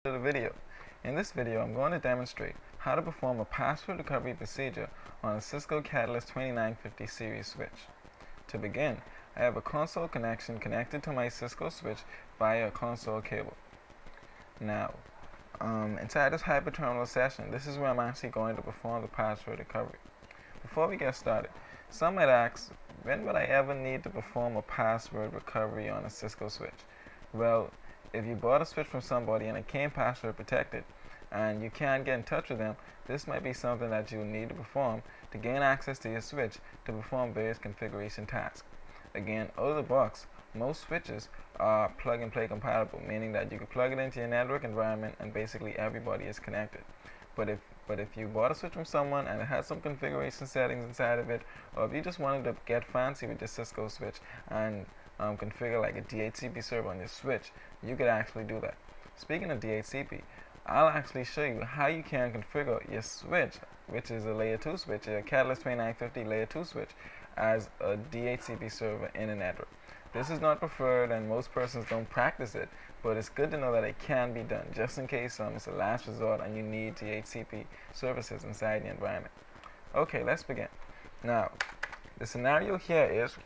to the video. In this video, I'm going to demonstrate how to perform a password recovery procedure on a Cisco Catalyst 2950 series switch. To begin, I have a console connection connected to my Cisco switch via a console cable. Now, inside this hyperterminal session, this is where I'm actually going to perform the password recovery. Before we get started, some might ask, when would I ever need to perform a password recovery on a Cisco switch? Well, if you bought a switch from somebody and it came password protected and you can't get in touch with them, this might be something that you'll need to perform to gain access to your switch to perform various configuration tasks. Again, out of the box, most switches are plug-and-play compatible, meaning that you can plug it into your network environment and basically everybody is connected. But if you bought a switch from someone and it had some configuration settings inside of it, or if you just wanted to get fancy with your Cisco switch and configure like a DHCP server on your switch, you could actually do that. Speaking of DHCP, I'll actually show you how you can configure your switch, which is a layer 2 switch, a Catalyst 2950 layer 2 switch, as a DHCP server in a network. This is not preferred and most persons don't practice it, but it's good to know that it can be done just in case it's a last resort and you need DHCP services inside the environment. Okay, let's begin. Now, the scenario here is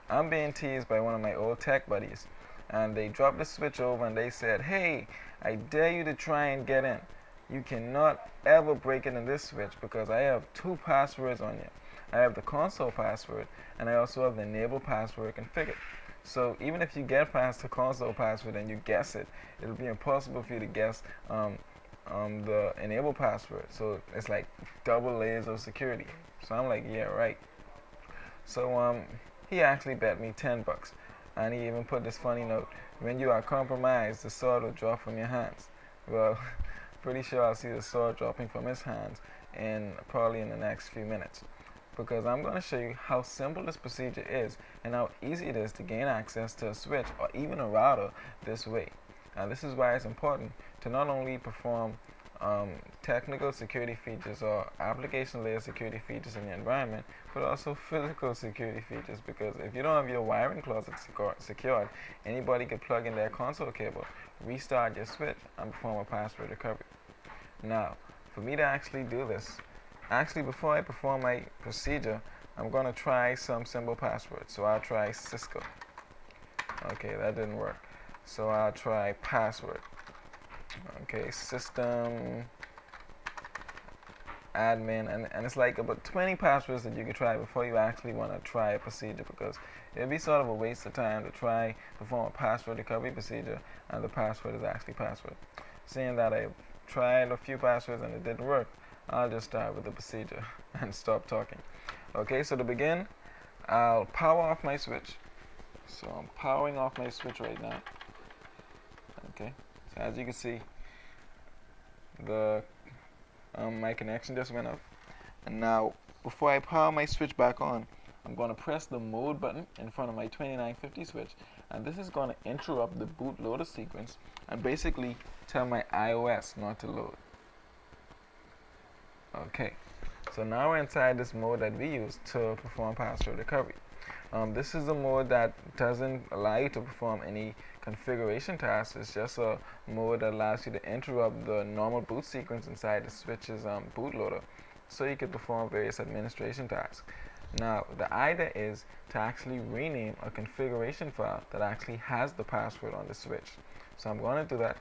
I'm being teased by one of my old tech buddies, and they dropped the switch over and they said, "Hey, I dare you to try and get in. You cannot ever break it in this switch because I have two passwords on you. I have the console password and I also have the enable password configured. So even if you get past the console password and you guess it, it'll be impossible for you to guess the enable password. So it's like double layers of security." So I'm like, yeah, right. So he actually bet me $10, and he even put this funny note: "When you are compromised, the sword will drop from your hands." Well, pretty sure I'll see the sword dropping from his hands probably in the next few minutes, because I'm going to show you how simple this procedure is and how easy it is to gain access to a switch or even a router this way. Now, this is why it's important to not only perform technical security features or application layer security features in your environment, but also physical security features, because if you don't have your wiring closet secured, anybody could plug in their console cable, restart your switch, and perform a password recovery. Now, for me to actually do this, before I perform my procedure, I'm going to try some simple passwords. So I'll try Cisco. Okay, that didn't work. So I'll try password. Okay, system admin, and it's like about 20 passwords that you could try before you actually want to try a procedure, because it'd be sort of a waste of time to perform a password recovery procedure and the password is actually password. Seeing that I tried a few passwords and it didn't work, I'll just start with the procedure and stop talking. Okay, so to begin, I'll power off my switch. So I'm powering off my switch right now. Okay, so as you can see, my connection just went up. And now, before I power my switch back on, I'm going to press the mode button in front of my 2950 switch, and this is going to interrupt the bootloader sequence and basically tell my iOS not to load. Okay, so now we're inside this mode that we use to perform password recovery. This is a mode that doesn't allow you to perform any configuration tasks. It's just a mode that allows you to interrupt the normal boot sequence inside the switch's bootloader, so you can perform various administration tasks. Now, the idea is to actually rename a configuration file that actually has the password on the switch. So I'm going to do that.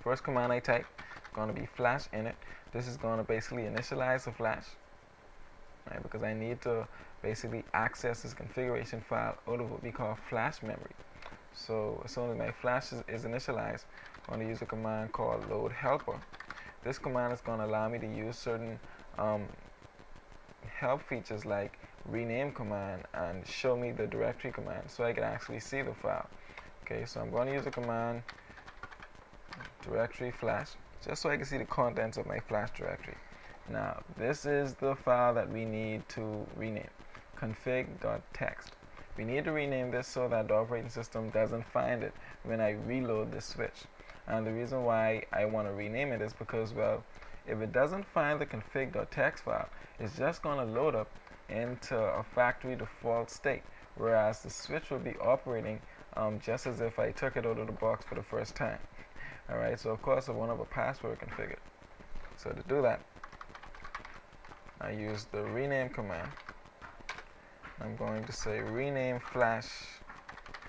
First command I type is going to be flash init. This is going to basically initialize the flash, right, because I need to basically access this configuration file out of what we call flash memory. So as soon as my flash is initialized, I'm going to use a command called load helper. This command is going to allow me to use certain help features like rename command and show me the directory command, so I can actually see the file. Okay, so I'm going to use the command directory flash just so I can see the contents of my flash directory. Now, this is the file that we need to rename, config.txt. We need to rename this so that the operating system doesn't find it when I reload this switch. And the reason why I want to rename it is because, well, if it doesn't find the config.txt file, it's just going to load up into a factory default state, whereas the switch will be operating just as if I took it out of the box for the first time. Alright, so of course I want to have a password configured. So to do that, I use the rename command. I'm going to say rename flash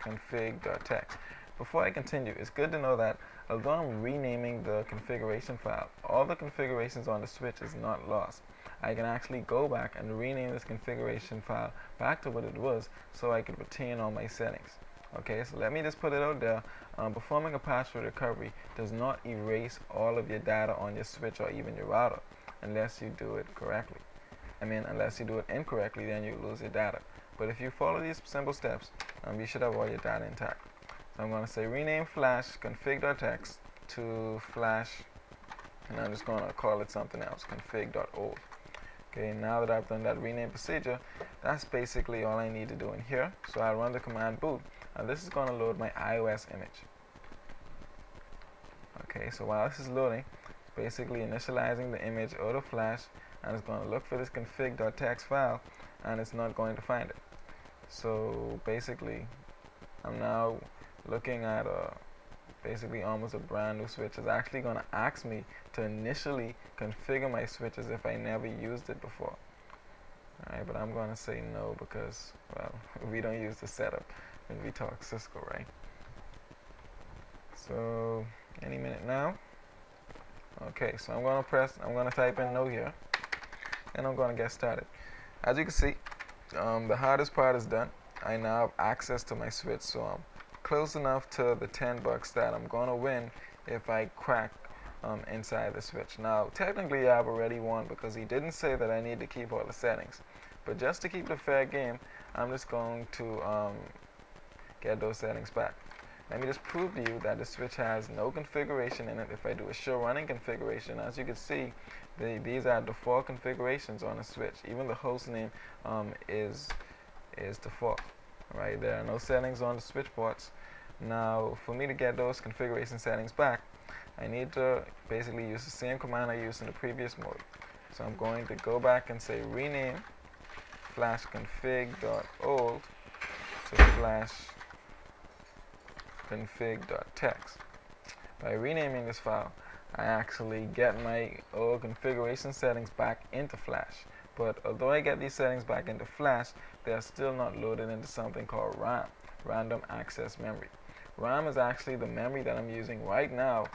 config.txt. Before I continue, it's good to know that although I'm renaming the configuration file, all the configurations on the switch is not lost. I can actually go back and rename this configuration file back to what it was so I can retain all my settings. Okay, so let me just put it out there. Performing a password recovery does not erase all of your data on your switch or even your router unless you do it correctly. Unless you do it incorrectly, then you lose your data. But if you follow these simple steps, you should have all your data intact. So I'm going to say rename flash config.txt to flash, and I'm just going to call it something else, config.old. Okay, now that I've done that rename procedure, that's basically all I need to do in here. So I'll run the command boot, and this is going to load my iOS image. Okay, so while this is loading, basically initializing the image out of flash, and it's going to look for this config.txt file, and it's not going to find it. So basically, I'm now looking at basically almost a brand new switch. It's actually going to ask me to initially configure my switch as if I never used it before. Alright, but I'm going to say no because, well, we don't use the setup when we talk Cisco, right? So, any minute now. Okay, so I'm going to type in no here, and I'm going to get started. As you can see, the hardest part is done. I now have access to my switch, so I'm close enough to the $10 that I'm going to win if I crack inside the switch. Now, technically, I've already won because he didn't say that I need to keep all the settings. But just to keep the fair game, I'm just going to get those settings back. Let me just prove to you that the switch has no configuration in it. If I do a show running configuration, as you can see, these are default configurations on the switch. Even the host name is default. Right, there are no settings on the switch ports. Now, for me to get those configuration settings back, I need to basically use the same command I used in the previous mode. So I'm going to go back and say rename flash config.old to flash config.txt. By renaming this file, I actually get my old configuration settings back into Flash. But although I get these settings back into Flash, they are still not loaded into something called RAM, Random Access Memory. RAM is actually the memory that I'm using right now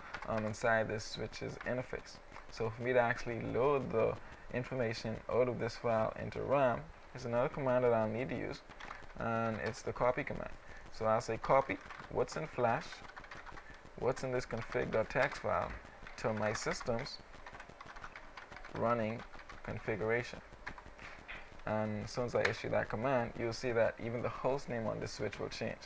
inside this switch's interface. So for me to actually load the information out of this file into RAM, there's another command that I'll need to use, and it's the copy command. So I'll say copy what's in Flash, what's in this config.txt file, to my system's running configuration. And as soon as I issue that command, you'll see that even the host name on this switch will change.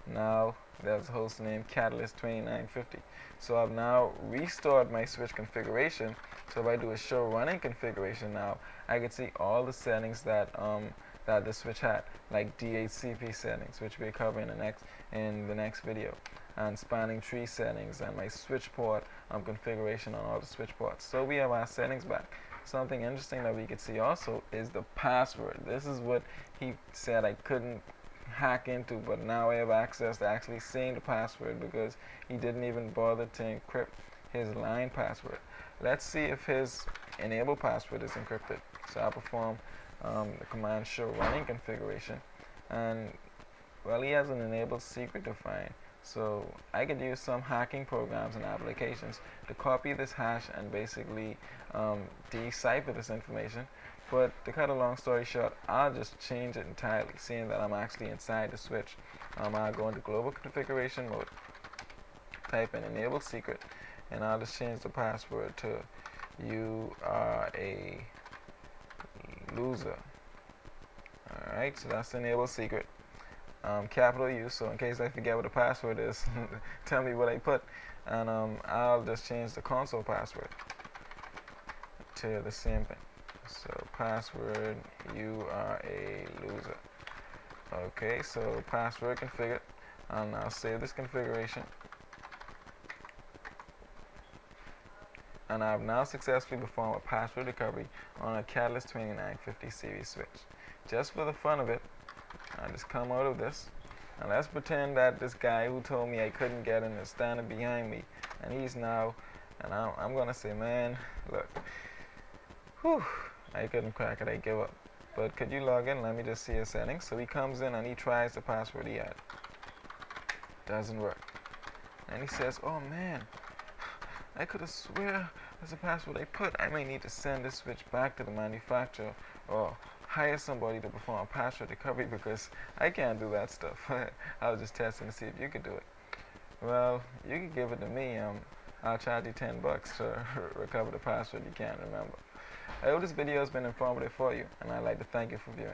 Now there's host name Catalyst 2950. So I've now restored my switch configuration. So if I do a show running configuration now, I can see all the settings that that the switch had, like DHCP settings, which we'll cover in the next video, and spanning tree settings, and my switch port configuration on all the switch ports. So we have our settings back. Something interesting that we could see also is the password. This is what he said I couldn't hack into, but now I have access to actually seeing the password because he didn't even bother to encrypt his line password. Let's see if his enable password is encrypted. So I'll perform the command show running configuration, and well, he has an enabled secret defined. So I could use some hacking programs and applications to copy this hash and basically decipher this information. But to cut a long story short, I'll just change it entirely, seeing that I'm actually inside the switch. I'll go into global configuration mode, type in enable secret, and I'll just change the password to "you are a loser." Alright, so that's the enable secret. Capital U, so in case I forget what the password is, tell me what I put, and I'll just change the console password to the same thing. So password, you are a loser. Okay, so password configured, and I'll save this configuration. And I've now successfully performed a password recovery on a Catalyst 2950 series switch. Just for the fun of it, I just come out of this, and let's pretend that this guy who told me I couldn't get in is standing behind me and he's now, and I'm gonna say, man, look, whew, I couldn't crack it, I give up. But could you log in? Let me just see his settings. So he comes in and he tries the password he had. Doesn't work. And he says, oh man, I could have swear there's a password I put. I may need to send this switch back to the manufacturer or hire somebody to perform a password recovery because I can't do that stuff. I was just testing to see if you could do it. Well, you can give it to me. I'll charge you $10 to recover the password you can't remember. I hope this video has been informative for you, and I'd like to thank you for viewing.